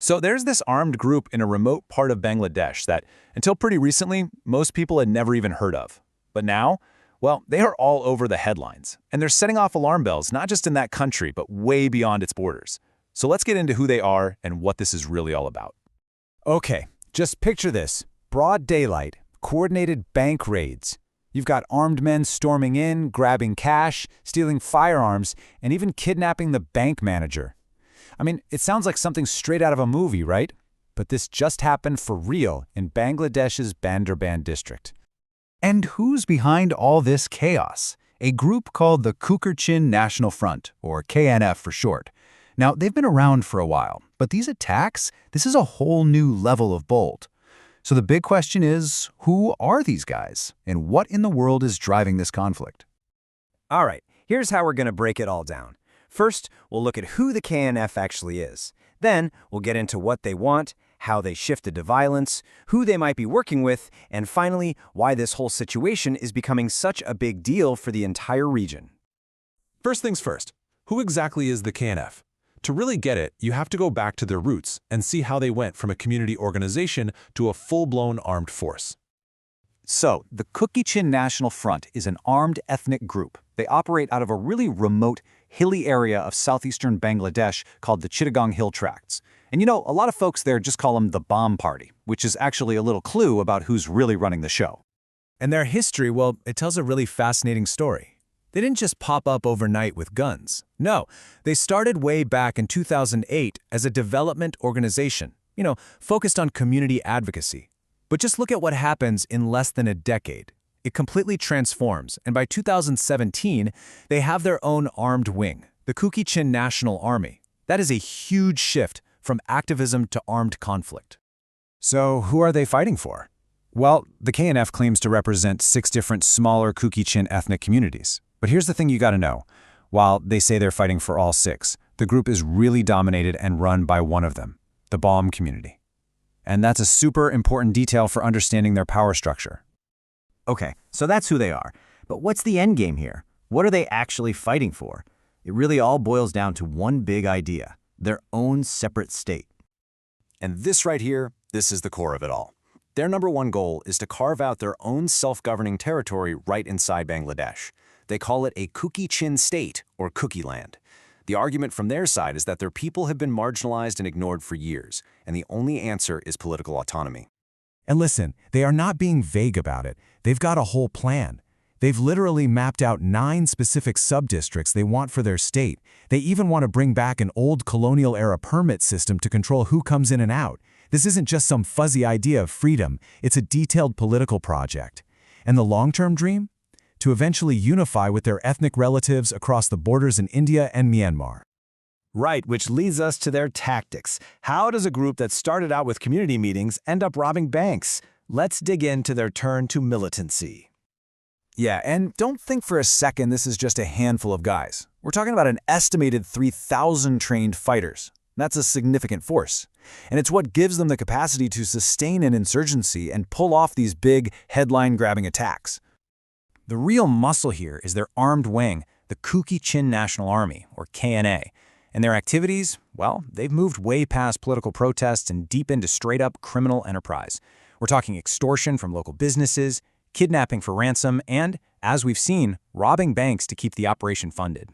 So there's this armed group in a remote part of Bangladesh that, until pretty recently, most people had never even heard of. But now, well, they are all over the headlines, and they're setting off alarm bells not just in that country, but way beyond its borders. So let's get into who they are and what this is really all about. Okay, just picture this. Broad daylight, coordinated bank raids. You've got armed men storming in, grabbing cash, stealing firearms, and even kidnapping the bank manager. I mean, it sounds like something straight out of a movie, right? But this just happened for real in Bangladesh's Bandarban district. And who's behind all this chaos? A group called the Kuki-Chin National Front, or KNF for short. Now, they've been around for a while, but these attacks, this is a whole new level of bold. So the big question is, who are these guys? And what in the world is driving this conflict? All right, here's how we're going to break it all down. First, we'll look at who the KNF actually is. Then, we'll get into what they want, how they shifted to violence, who they might be working with, and finally, why this whole situation is becoming such a big deal for the entire region. First things first, who exactly is the KNF? To really get it, you have to go back to their roots and see how they went from a community organization to a full-blown armed force. So, the Kuki-Chin National Front is an armed ethnic group. They operate out of a really remote, hilly area of southeastern Bangladesh called the Chittagong Hill Tracts. And you know, a lot of folks there just call them the Bom Party, which is actually a little clue about who's really running the show. And their history, well, it tells a really fascinating story. They didn't just pop up overnight with guns. No, they started way back in 2008 as a development organization, focused on community advocacy. But just look at what happens in less than a decade. It completely transforms, and by 2017, they have their own armed wing, the Kuki-Chin National Army. That is a huge shift from activism to armed conflict. So, who are they fighting for? Well, the KNF claims to represent 6 different smaller Kuki-Chin ethnic communities. But here's the thing you gotta know. While they say they're fighting for all 6, the group is really dominated and run by one of them, the Bom community. And that's a super important detail for understanding their power structure. Okay, so that's who they are. But what's the end game here? What are they actually fighting for? It really all boils down to one big idea: their own separate state. And this right here, this is the core of it all. Their number one goal is to carve out their own self-governing territory right inside Bangladesh. They call it a Kuki-Chin state, or Kuki land. The argument from their side is that their people have been marginalized and ignored for years, and the only answer is political autonomy. And listen, they are not being vague about it. They've got a whole plan. They've literally mapped out 9 specific sub-districts they want for their state. They even want to bring back an old colonial-era permit system to control who comes in and out. This isn't just some fuzzy idea of freedom. It's a detailed political project. And the long-term dream? To eventually unify with their ethnic relatives across the borders in India and Myanmar. Right, which leads us to their tactics. How does a group that started out with community meetings end up robbing banks? Let's dig into their turn to militancy. Yeah, and don't think for a second this is just a handful of guys. We're talking about an estimated 3,000 trained fighters. That's a significant force. And it's what gives them the capacity to sustain an insurgency and pull off these big, headline-grabbing attacks. The real muscle here is their armed wing, the Kuki-Chin National Army, or KNA. And their activities, well, they've moved way past political protests and deep into straight-up criminal enterprise. We're talking extortion from local businesses, kidnapping for ransom, and, as we've seen, robbing banks to keep the operation funded.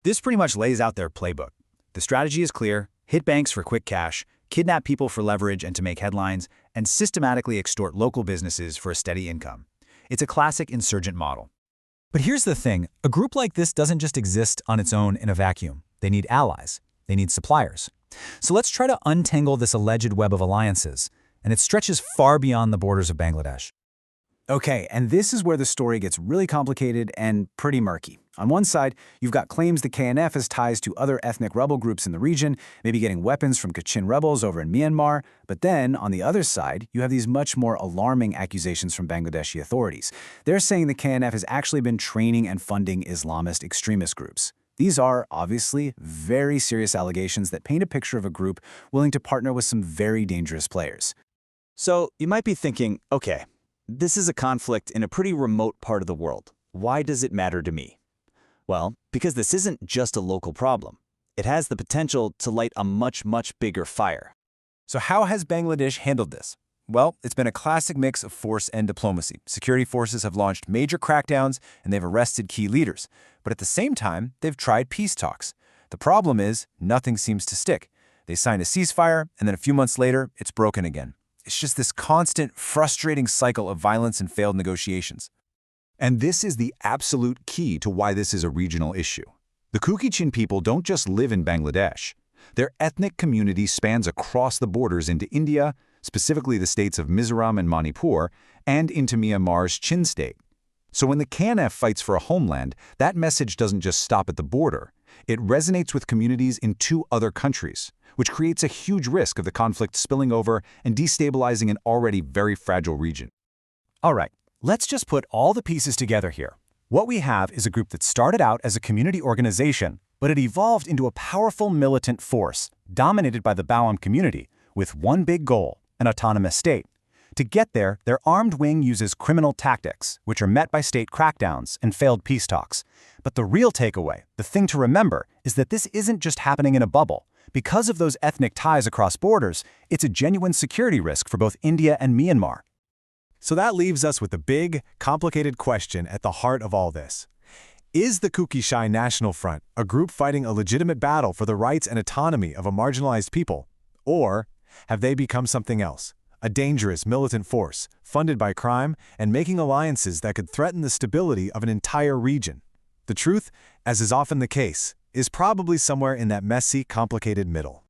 This pretty much lays out their playbook. The strategy is clear: hit banks for quick cash, kidnap people for leverage and to make headlines, and systematically extort local businesses for a steady income. It's a classic insurgent model. But here's the thing, a group like this doesn't just exist on its own in a vacuum. They need allies. They need suppliers. So let's try to untangle this alleged web of alliances, and it stretches far beyond the borders of Bangladesh. Okay, and this is where the story gets really complicated and pretty murky. On one side, you've got claims the KNF has ties to other ethnic rebel groups in the region, maybe getting weapons from Kachin rebels over in Myanmar. But then, on the other side, you have these much more alarming accusations from Bangladeshi authorities. They're saying the KNF has actually been training and funding Islamist extremist groups. These are, obviously, very serious allegations that paint a picture of a group willing to partner with some very dangerous players. So, you might be thinking, okay, this is a conflict in a pretty remote part of the world. Why does it matter to me? Well, because this isn't just a local problem. It has the potential to light a much, much bigger fire. So how has Bangladesh handled this? Well, it's been a classic mix of force and diplomacy. Security forces have launched major crackdowns and they've arrested key leaders. But at the same time, they've tried peace talks. The problem is, nothing seems to stick. They signed a ceasefire, and then a few months later, it's broken again. It's just this constant, frustrating cycle of violence and failed negotiations. And this is the absolute key to why this is a regional issue. The Kuki-Chin people don't just live in Bangladesh. Their ethnic community spans across the borders into India, specifically the states of Mizoram and Manipur, and into Myanmar's Chin state. So when the KNF fights for a homeland, that message doesn't just stop at the border. It resonates with communities in 2 other countries, which creates a huge risk of the conflict spilling over and destabilizing an already very fragile region. All right, let's just put all the pieces together here. What we have is a group that started out as a community organization, but it evolved into a powerful militant force, dominated by the Bawam community, with one big goal: an autonomous state. To get there, their armed wing uses criminal tactics, which are met by state crackdowns and failed peace talks. But the real takeaway, the thing to remember, is that this isn't just happening in a bubble. Because of those ethnic ties across borders, it's a genuine security risk for both India and Myanmar. So that leaves us with the big, complicated question at the heart of all this. Is the Kuki-Chin National Front a group fighting a legitimate battle for the rights and autonomy of a marginalized people? Or have they become something else? A dangerous militant force, funded by crime and making alliances that could threaten the stability of an entire region? The truth, as is often the case, is probably somewhere in that messy, complicated middle.